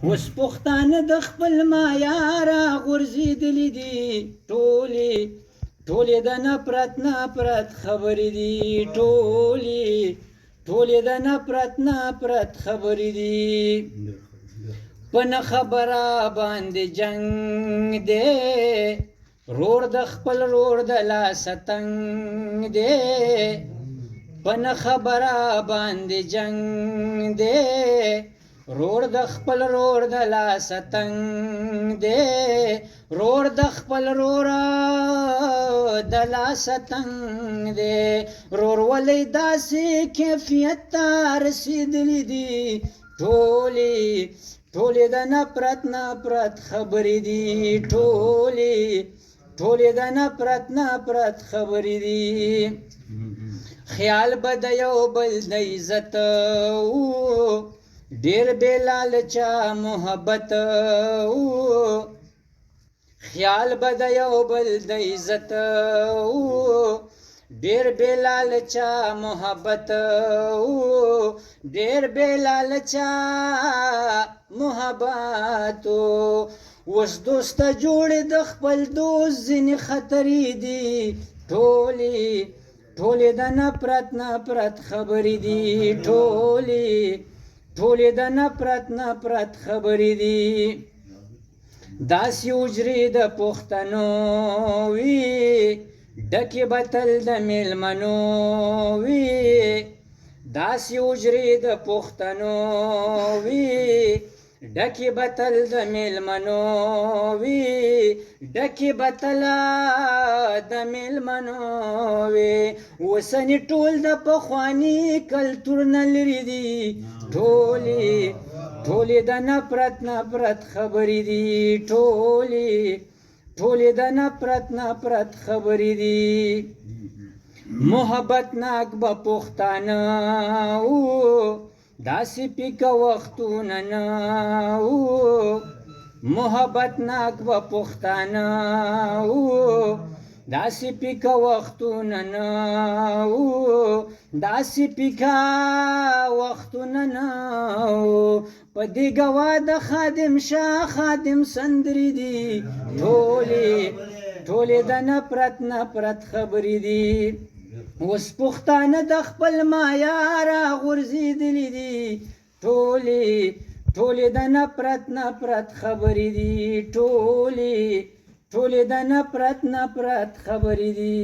اوس پښتانه د خپل معیار غورځېدلي دي ټولې د نفرت خبرې دي ټولې د نفرت خبرې دي په نه خبره باندې جنگ دی رور د خپل رور د لاسه تنګ دی په نه خبره باندې جنگ دی رور د خپل رور د لاسه تنګ دی رور د خپل رور د لاسه تنګ دی رور ولې داسې کیفیت ته رسېدلي دي ټولې د نفرت خبرې دي ټولې د نفرت خبرې دي خیال به د یو بل د عزت ډېر بې لالچه محبت خیال به د یو بل د عزت ډېر بې لالچه محبت ډېر بې لالچه محبت اوس دوسته جوړې د خپل دوست ځینې خطرې دي ټولې د نفرت خبرې دي ټولې د نفرت خبرې دي داسې حجرې د پښتنو وي ډکې به تل د میلمنو وي داسې حجرې د پښتنو وي ډکې به تل د میلمنو وي ډکې به تل د میلمنو وي اوسني ټول د پخواني کلتور نه لرې دي ټولې د نفرت خبرې دي ټولې د نفرت خبرې دي محبت ناک به پښتانه داسې پیکه وختونه نه محبت ناک به پښتانه داسې پیکه وختونه نه داسې پیکه وختونه نه په دې ګواه د خادم شاه خادم سندرې دي ټولې د نفرت خبرې دي اوس پښتانه د خپل معیار غورځېدلي دي ټولې د نفرت خبرې دي ټولې د نفرت خبرې دي